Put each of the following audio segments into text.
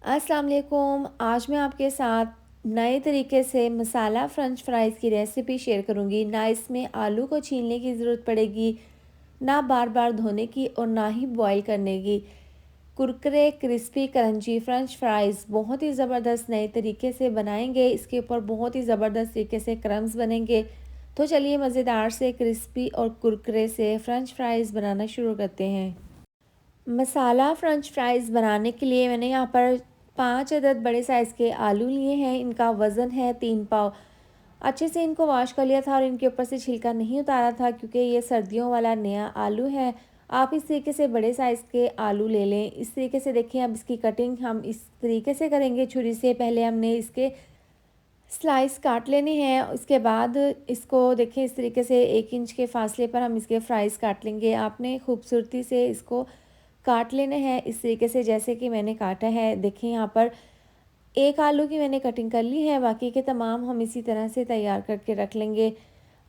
अस्सलाम वालेकुम। आज मैं आपके साथ नए तरीके से मसाला फ़्रेंच फ्राइज़ की रेसिपी शेयर करूंगी। ना इसमें आलू को छीलने की ज़रूरत पड़ेगी, ना बार बार धोने की और ना ही बॉईल करने की। Kurkure crispy crunchy French fries बहुत ही ज़बरदस्त नए तरीके से बनाएंगे। इसके ऊपर बहुत ही ज़बरदस्त तरीके से क्रम्स बनेंगे। तो चलिए मज़ेदार से क्रिस्पी और कुरकुरे से फ़्रेंच फ्राइज़ बनाना शुरू करते हैं। मसाला फ़्रेंच फ्राइज़ बनाने के लिए मैंने यहाँ पर 5 अदद बड़े साइज़ के आलू लिए हैं। इनका वज़न है 3 पाव। अच्छे से इनको वॉश कर लिया था और इनके ऊपर से छिलका नहीं उतारा था क्योंकि ये सर्दियों वाला नया आलू है। आप इस तरीके से बड़े साइज़ के आलू ले लें। इस तरीके से देखिए, अब इसकी कटिंग हम इस तरीके से करेंगे छुरी से। पहले हमने इसके स्लाइस काट लेने हैं। उसके बाद इसको देखिए, इस तरीके से 1 इंच के फासले पर हम इसके फ्राइज़ काट लेंगे। आपने खूबसूरती से इसको काट लेने हैं इस तरीके से जैसे कि मैंने काटा है। देखिए, यहाँ पर एक आलू की मैंने कटिंग कर ली है, बाकी के तमाम हम इसी तरह से तैयार करके रख लेंगे।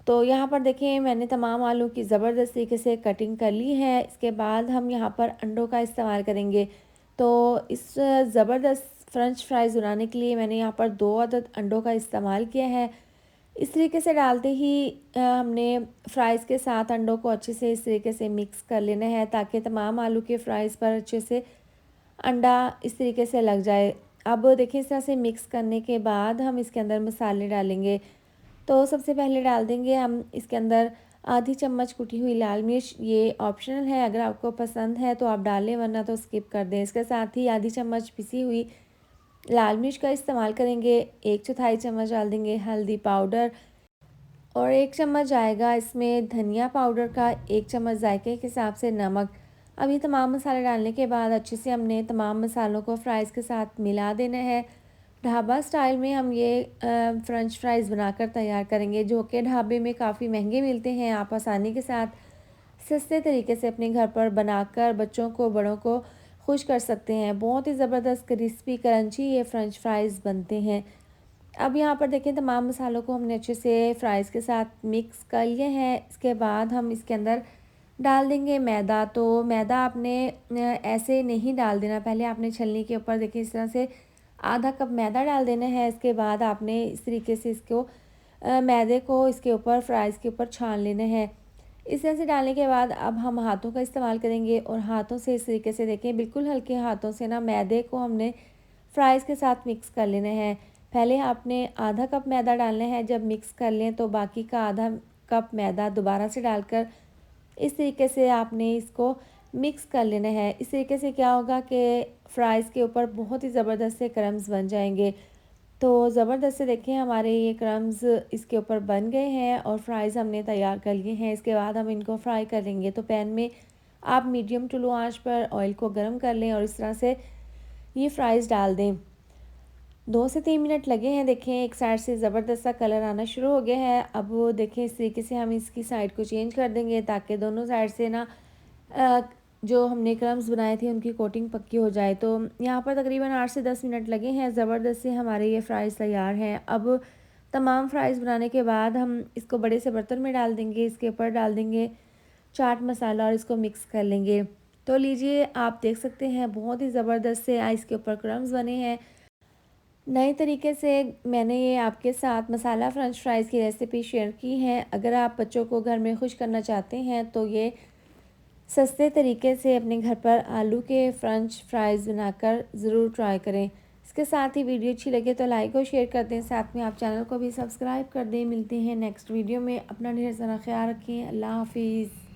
तो यहाँ पर देखिए, मैंने तमाम आलू की ज़बरदस्त तरीके से कटिंग कर ली है। इसके बाद हम यहाँ पर अंडों का इस्तेमाल करेंगे। तो इस ज़बरदस्त फ़्रेंच फ्राइज़ बनाने के लिए मैंने यहाँ पर 2 अदद अंडों का इस्तेमाल किया है। इस तरीके से डालते ही हमने फ्राइज़ के साथ अंडों को अच्छे से इस तरीके से मिक्स कर लेना है ताकि तमाम आलू के फ्राइज़ पर अच्छे से अंडा इस तरीके से लग जाए। अब देखिए, इस तरह से मिक्स करने के बाद हम इसके अंदर मसाले डालेंगे। तो सबसे पहले डाल देंगे हम इसके अंदर आधी चम्मच कुटी हुई लाल मिर्च। ये ऑप्शनल है, अगर आपको पसंद है तो आप डालें, वरना तो स्किप कर दें। इसके साथ ही आधी चम्मच पिसी हुई लाल मिर्च का इस्तेमाल करेंगे। 1/4 चम्मच डाल देंगे हल्दी पाउडर और 1 चम्मच आएगा इसमें धनिया पाउडर का, 1 चम्मच जायके के हिसाब से नमक। अब ये तमाम मसाले डालने के बाद अच्छे से हमने तमाम मसालों को फ्राइज़ के साथ मिला देना है। ढाबा स्टाइल में हम ये फ़्रेंच फ्राइज़ बनाकर तैयार करेंगे, जो कि ढाबे में काफ़ी महंगे मिलते हैं। आप आसानी के साथ सस्ते तरीके से अपने घर पर बनाकर बच्चों को, बड़ों को खुश कर सकते हैं। बहुत ही ज़बरदस्त क्रिस्पी क्रंची ये फ़्रेंच फ्राइज़ बनते हैं। अब यहाँ पर देखें, तमाम मसालों को हमने अच्छे से फ्राइज़ के साथ मिक्स कर लिए हैं। इसके बाद हम इसके अंदर डाल देंगे मैदा। तो मैदा आपने ऐसे नहीं डाल देना, पहले आपने छलनी के ऊपर देखिए इस तरह से आधा कप मैदा डाल देना है। इसके बाद आपने इस तरीके से इसको मैदे को इसके ऊपर फ्राइज़ के ऊपर छान लेना है। इस तरह से डालने के बाद अब हम हाथों का इस्तेमाल करेंगे और हाथों से इस तरीके से देखें, बिल्कुल हल्के हाथों से ना मैदे को हमने फ्राइज़ के साथ मिक्स कर लेना है। पहले आपने आधा कप मैदा डालना है, जब मिक्स कर लें तो बाकी का आधा कप मैदा दोबारा से डालकर इस तरीके से आपने इसको मिक्स कर लेना है। इस तरीके से क्या होगा कि फ्राइज़ के ऊपर बहुत ही ज़बरदस्त से क्रम्स बन जाएंगे। तो ज़बरदस्त से देखिए, हमारे ये क्रम्स इसके ऊपर बन गए हैं और फ्राइज़ हमने तैयार कर लिए हैं। इसके बाद हम इनको फ्राई कर लेंगे। तो पैन में आप मीडियम टू लो आंच पर ऑयल को गर्म कर लें और इस तरह से ये फ्राइज़ डाल दें। 2 से 3 मिनट लगे हैं। देखें, एक साइड से ज़बरदस्त सा कलर आना शुरू हो गया है। अब वो देखें, इस तरीके से हम इसकी साइड को चेंज कर देंगे ताकि दोनों साइड से ना अ, जो हमने क्रम्स बनाए थे उनकी कोटिंग पक्की हो जाए। तो यहाँ पर तकरीबन 8 से 10 मिनट लगे हैं। ज़बरदस्त से हमारे ये फ्राइज़ तैयार हैं। अब तमाम फ्राइज़ बनाने के बाद हम इसको बड़े से बर्तन में डाल देंगे। इसके ऊपर डाल देंगे चाट मसाला और इसको मिक्स कर लेंगे। तो लीजिए, आप देख सकते हैं बहुत ही ज़बरदस्त से इसके ऊपर क्रम्स बने हैं। नए तरीके से मैंने ये आपके साथ मसाला फ़्रेंच फ्राइज़ की रेसिपी शेयर की है। अगर आप बच्चों को घर में खुश करना चाहते हैं तो ये सस्ते तरीके से अपने घर पर आलू के फ़्रेंच फ्राइज़ बनाकर ज़रूर ट्राई करें। इसके साथ ही वीडियो अच्छी लगे तो लाइक और शेयर कर दें। साथ में आप चैनल को भी सब्सक्राइब कर दें। मिलते हैं नेक्स्ट वीडियो में। अपना ढेर सारा ख्याल रखें। अल्लाह हाफ़िज़।